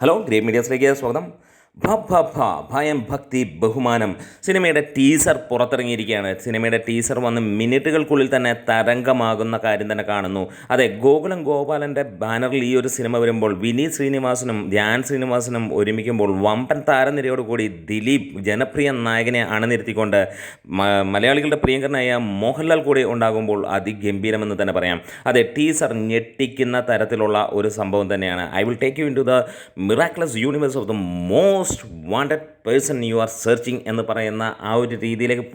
Hello great മീഡിയാസിലേക്ക് സ്വാഗതം. ഭയം ഭക്തി ബഹുമാനം സിനിമയുടെ ടീസർ പുറത്തിറങ്ങിയിരിക്കുകയാണ്. സിനിമയുടെ ടീസർ വന്ന് മിനിറ്റുകൾക്കുള്ളിൽ തന്നെ തരംഗമാകുന്ന കാര്യം തന്നെ കാണുന്നു. അതെ, ഗോകുലം ഗോപാലൻ്റെ ബാനറിൽ ഈ ഒരു സിനിമ വരുമ്പോൾ വിനീത് ശ്രീനിവാസനും ധ്യാൻ ശ്രീനിവാസനും ഒരുമിക്കുമ്പോൾ വമ്പൻ താരനിരയോട് കൂടി ദിലീപ് ജനപ്രിയ നായകനെ അണിനിരത്തിക്കൊണ്ട് മലയാളികളുടെ പ്രിയങ്കരനായ മോഹൻലാൽ കൂടി ഉണ്ടാകുമ്പോൾ അതിഗംഭീരമെന്ന് തന്നെ പറയാം. അതെ, ടീസർ ഞെട്ടിക്കുന്ന തരത്തിലുള്ള ഒരു സംഭവം തന്നെയാണ്. I will take you into the miraculous universe of the most wanted person you are searching എന്ന് പറയുന്ന ആ ഒരു രീതിയിലേക്ക്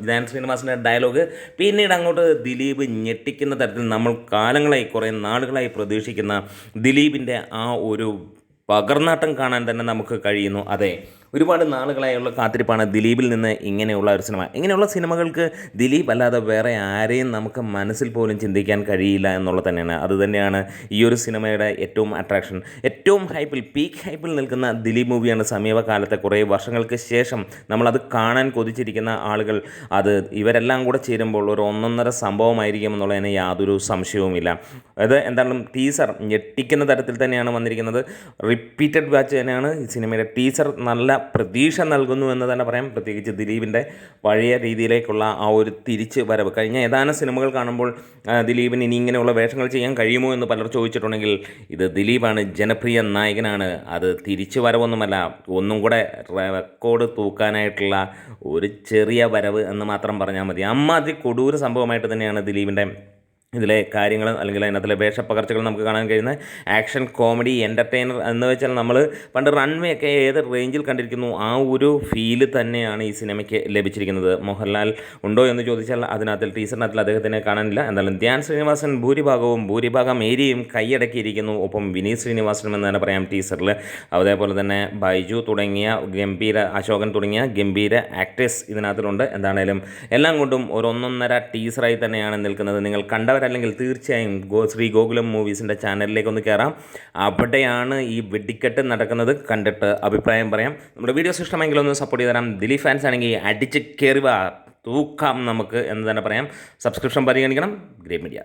ധ്യാൻ ശ്രീനിവാസൻ്റെ ഡയലോഗ് പിന്നീട് അങ്ങോട്ട് ദിലീപ് ഞെട്ടിക്കുന്ന തരത്തിൽ നമ്മൾ കാലങ്ങളായി കുറേ നാളുകളായി പ്രതീക്ഷിക്കുന്ന ദിലീപിൻ്റെ ആ ഒരു പകർന്നാട്ടം കാണാൻ തന്നെ നമുക്ക് കഴിയുന്നു. അതെ, ഒരുപാട് നാളുകളായുള്ള കാത്തിരിപ്പാണ് ദിലീപിൽ നിന്ന് ഇങ്ങനെയുള്ള ഒരു സിനിമ. ഇങ്ങനെയുള്ള സിനിമകൾക്ക് ദിലീപ് അല്ലാതെ വേറെ ആരെയും നമുക്ക് മനസ്സിൽ പോലും ചിന്തിക്കാൻ കഴിയില്ല എന്നുള്ളത് തന്നെയാണ്. അതുതന്നെയാണ് ഈ ഒരു സിനിമയുടെ ഏറ്റവും അട്രാക്ഷൻ. ഏറ്റവും പീക്ക് ഹൈപ്പിൽ നിൽക്കുന്ന ദിലീപ് മൂവിയാണ് സമീപകാലത്തെ കുറേ വർഷങ്ങൾക്ക് ശേഷം നമ്മളത് കാണാൻ കൊതിച്ചിരിക്കുന്ന ആളുകൾ. അത് ഇവരെല്ലാം കൂടെ ചേരുമ്പോൾ ഒരു ഒന്നൊന്നര സംഭവമായിരിക്കും എന്നുള്ളതിന് യാതൊരു സംശയവുമില്ല. അത് എന്തായാലും ടീസർ ഞെട്ടിക്കുന്ന തരത്തിൽ തന്നെയാണ് വന്നിരിക്കുന്നത്. റിപ്പീറ്റഡ് വാച്ച് തന്നെയാണ് ഈ സിനിമയുടെ ടീസർ. നല്ല പ്രതീക്ഷ നൽകുന്നു എന്ന് തന്നെ പറയാം. പ്രത്യേകിച്ച് ദിലീപിൻ്റെ പഴയ രീതിയിലേക്കുള്ള ആ ഒരു തിരിച്ച് വരവ്. കഴിഞ്ഞ ഏതാനും സിനിമകൾ കാണുമ്പോൾ ദിലീപിന് ഇനി ഇങ്ങനെയുള്ള വേഷങ്ങൾ ചെയ്യാൻ കഴിയുമോ എന്ന് പലർ ചോദിച്ചിട്ടുണ്ടെങ്കിൽ ഇത് ദിലീപാണ്, ജനപ്രിയ നായകനാണ്. അത് തിരിച്ചു വരവൊന്നുമല്ല, ഒന്നും കൂടെ റെക്കോർഡ് തൂക്കാനായിട്ടുള്ള ഒരു ചെറിയ വരവ് എന്ന് മാത്രം പറഞ്ഞാൽ മതി. അമ്മാതിരി കൊടൂര സംഭവമായിട്ട് തന്നെയാണ് ദിലീപിൻ്റെ ഇതിലെ കാര്യങ്ങൾ അല്ലെങ്കിൽ അതിനകത്തിലെ വേഷപ്പകർച്ചകൾ നമുക്ക് കാണാൻ കഴിയുന്ന ആക്ഷൻ കോമഡി എൻ്റർടൈനർ എന്ന് വെച്ചാൽ നമ്മൾ പണ്ട് റൺവേ ഒക്കെ ഏത് റേഞ്ചിൽ കണ്ടിരിക്കുന്നു ആ ഒരു ഫീല് തന്നെയാണ് ഈ സിനിമയ്ക്ക് ലഭിച്ചിരിക്കുന്നത്. മോഹൻലാൽ ഉണ്ടോ എന്ന് ചോദിച്ചാൽ അതിനകത്തിൽ ടീച്ചറിനകത്തിൽ അദ്ദേഹത്തിനെ കാണാനില്ല. എന്തായാലും ധ്യാൻ ശ്രീനിവാസൻ ഭൂരിഭാഗം ഏരിയയും കൈയടക്കിയിരിക്കുന്നു. ഒപ്പം വിനീത് ശ്രീനിവാസനും എന്ന് തന്നെ പറയാം ടീച്ചറിൽ. അതേപോലെ തന്നെ ബൈജു തുടങ്ങിയ അശോകൻ തുടങ്ങിയ ഗംഭീര ആക്ടേഴ്സ് ഇതിനകത്തിലുണ്ട്. എന്താണേലും എല്ലാം കൊണ്ടും ഒരു ഒന്നൊന്നര ടീച്ചറായി തന്നെയാണ് നിൽക്കുന്നത്. നിങ്ങൾ കണ്ടവർ അല്ലെങ്കിൽ തീർച്ചയായും ശ്രീ ഗോകുലം മൂവീസിൻ്റെ ചാനലിലേക്ക് ഒന്ന് കയറാം. അവിടെയാണ് ഈ വെടിക്കെട്ട് നടക്കുന്നത്. കണ്ടിട്ട് അഭിപ്രായം പറയാം. നമ്മുടെ വീഡിയോസ് ഇഷ്ടമെങ്കിൽ ഒന്ന് സപ്പോർട്ട് ചെയ്ത് തരാം. ദിലീപ് ഫാൻസ് ആണെങ്കിൽ അടിച്ച് കയറുക, തൂക്കാം നമുക്ക് എന്ന് തന്നെ പറയാം. സബ്സ്ക്രിപ്ഷൻ പരിഗണിക്കണം. Great media.